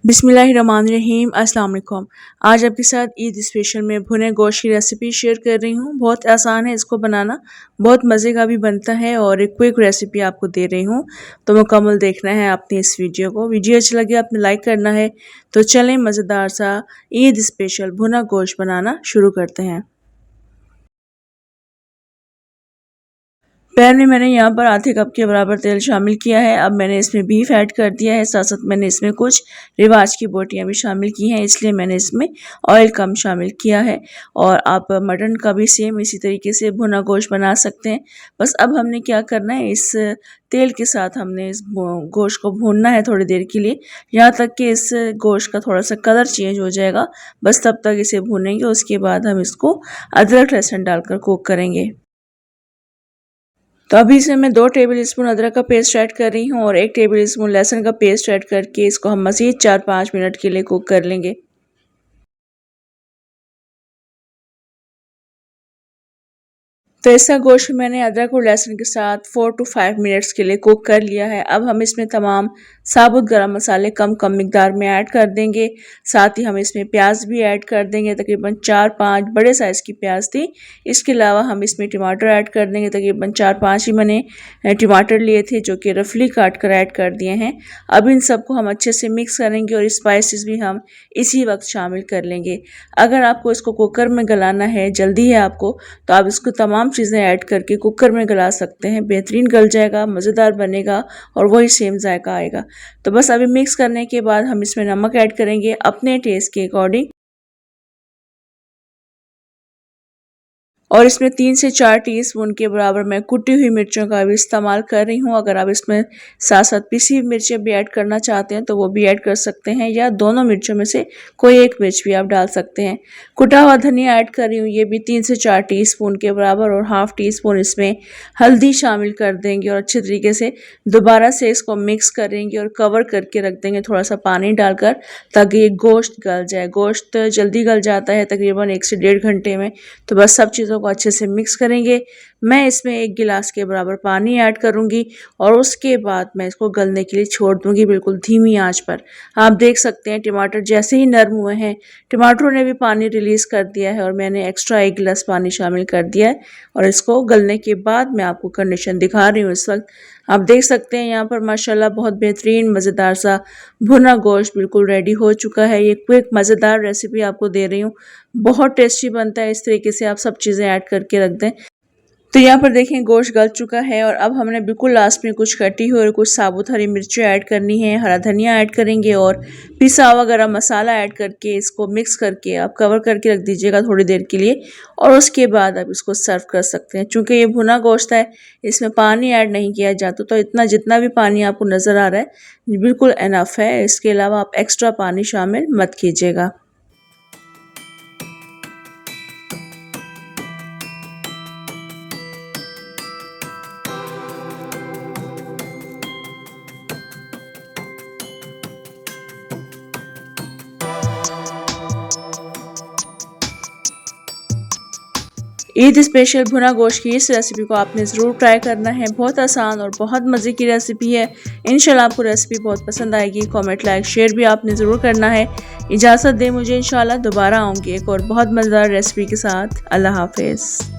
बिस्मिल्लाहिर्रहमानिर्रहीम अस्सलाम वालेकुम। आज आपके साथ ईद स्पेशल में भुने गोश्त की रेसिपी शेयर कर रही हूँ। बहुत आसान है इसको बनाना, बहुत मज़े का भी बनता है और एक क्विक रेसिपी आपको दे रही हूँ, तो मुकम्मल देखना है आपने इस वीडियो को। वीडियो अच्छा लगे आपने लाइक करना है। तो चलें मज़ेदार सा ईद स्पेशल भुना गोश्त बनाना शुरू करते हैं। पैन में मैंने यहाँ पर आधे कप के बराबर तेल शामिल किया है। अब मैंने इसमें बीफ ऐड कर दिया है, साथ साथ मैंने इसमें कुछ रिवाज की बोटियाँ भी शामिल की हैं, इसलिए मैंने इसमें ऑयल कम शामिल किया है। और आप मटन का भी सेम इसी तरीके से भुना गोश्त बना सकते हैं। बस अब हमने क्या करना है, इस तेल के साथ हमने इस गोश्त को भूनना है थोड़ी देर के लिए, यहाँ तक कि इस गोश्त का थोड़ा सा कलर चेंज हो जाएगा। बस तब तक इसे भूनेंगे, उसके बाद हम इसको अदरक लहसुन डालकर कुक करेंगे। तो अभी इसमें मैं 2 टेबल स्पून अदरक का पेस्ट ऐड कर रही हूँ और 1 टेबल स्पून लहसुन का पेस्ट ऐड करके इसको हम मज़ीद 4-5 मिनट के लिए कुक कर लेंगे। तो ऐसा गोश्त मैंने अदरक और लहसुन के साथ 4 to 5 मिनट्स के लिए कुक कर लिया है। अब हम इसमें तमाम साबुत गरम मसाले कम मिकदार में ऐड कर देंगे। साथ ही हम इसमें प्याज भी ऐड कर देंगे, तकरीबन 4-5 बड़े साइज़ की प्याज थी। इसके अलावा हम इसमें टमाटर ऐड कर देंगे, तकरीबन 4-5 ही मैंने टमाटर लिए थे जो कि रफली काट कर ऐड कर दिए हैं। अब इन सबको हम अच्छे से मिक्स करेंगे और स्पाइसेस भी हम इसी वक्त शामिल कर लेंगे। अगर आपको इसको कुकर में गलाना है, जल्दी है आपको, तो आप इसको तमाम चीज़ें ऐड करके कुकर में गला सकते हैं। बेहतरीन गल जाएगा, मज़ेदार बनेगा और वही सेम जायका आएगा। तो बस अभी मिक्स करने के बाद हम इसमें नमक ऐड करेंगे अपने टेस्ट के अकॉर्डिंग, और इसमें 3 से 4 टीस्पून के बराबर मैं कुटी हुई मिर्चों का भी इस्तेमाल कर रही हूँ। अगर आप इसमें साथ साथ पिसी हुई मिर्चें भी ऐड करना चाहते हैं तो वो भी ऐड कर सकते हैं, या दोनों मिर्चों में से कोई एक मिर्च भी आप डाल सकते हैं। कुटा हुआ धनिया ऐड कर रही हूँ, ये भी 3 से 4 टीस्पून के बराबर, और हाफ टी स्पून इसमें हल्दी शामिल कर देंगे और अच्छे तरीके से दोबारा से इसको मिक्स करेंगे और कवर करके रख देंगे थोड़ा सा पानी डालकर, ताकि ये गोश्त गल जाए। गोश्त जल्दी गल जाता है तकरीबन 1 से 1.5 घंटे में। तो बस सब चीज़ों को अच्छे से मिक्स करेंगे। मैं इसमें 1 गिलास के बराबर पानी ऐड करूंगी और उसके बाद मैं इसको गलने के लिए छोड़ दूंगी बिल्कुल धीमी आंच पर। आप देख सकते हैं टमाटर जैसे ही नरम हुए हैं, टमाटरों ने भी पानी रिलीज कर दिया है और मैंने एक्स्ट्रा 1 गिलास पानी शामिल कर दिया है। और इसको गलने के बाद मैं आपको कंडीशन दिखा रही हूँ। इस वक्त आप देख सकते हैं यहाँ पर माशाल्लाह बहुत बेहतरीन मज़ेदार सा भुना गोश्त बिल्कुल रेडी हो चुका है। ये क्विक मज़ेदार रेसिपी आपको दे रही हूँ, बहुत टेस्टी बनता है। इस तरीके से आप सब चीज़ें ऐड करके रख दें। तो यहाँ पर देखें गोश्त गल चुका है और अब हमने बिल्कुल लास्ट में कुछ कटी हुई और कुछ साबुत हरी मिर्चें ऐड करनी है, हरा धनिया ऐड करेंगे और पिसा हुआ गरम मसाला ऐड करके इसको मिक्स करके आप कवर करके रख दीजिएगा थोड़ी देर के लिए, और उसके बाद आप इसको सर्व कर सकते हैं। चूँकि ये भुना गोश्त है, इसमें पानी ऐड नहीं किया जाता, तो इतना जितना भी पानी आपको नज़र आ रहा है बिल्कुल इनफ है। इसके अलावा आप एक्स्ट्रा पानी शामिल मत कीजिएगा। ईद स्पेशल भुना गोश्त की इस रेसिपी को आपने ज़रूर ट्राई करना है। बहुत आसान और बहुत मज़े की रेसिपी है। इंशाल्लाह आपको रेसिपी बहुत पसंद आएगी। कमेंट, लाइक, शेयर भी आपने ज़रूर करना है। इजाज़त दें मुझे, इंशाल्लाह दोबारा आऊँगी एक और बहुत मज़ेदार रेसिपी के साथ। अल्लाह हाफिज़।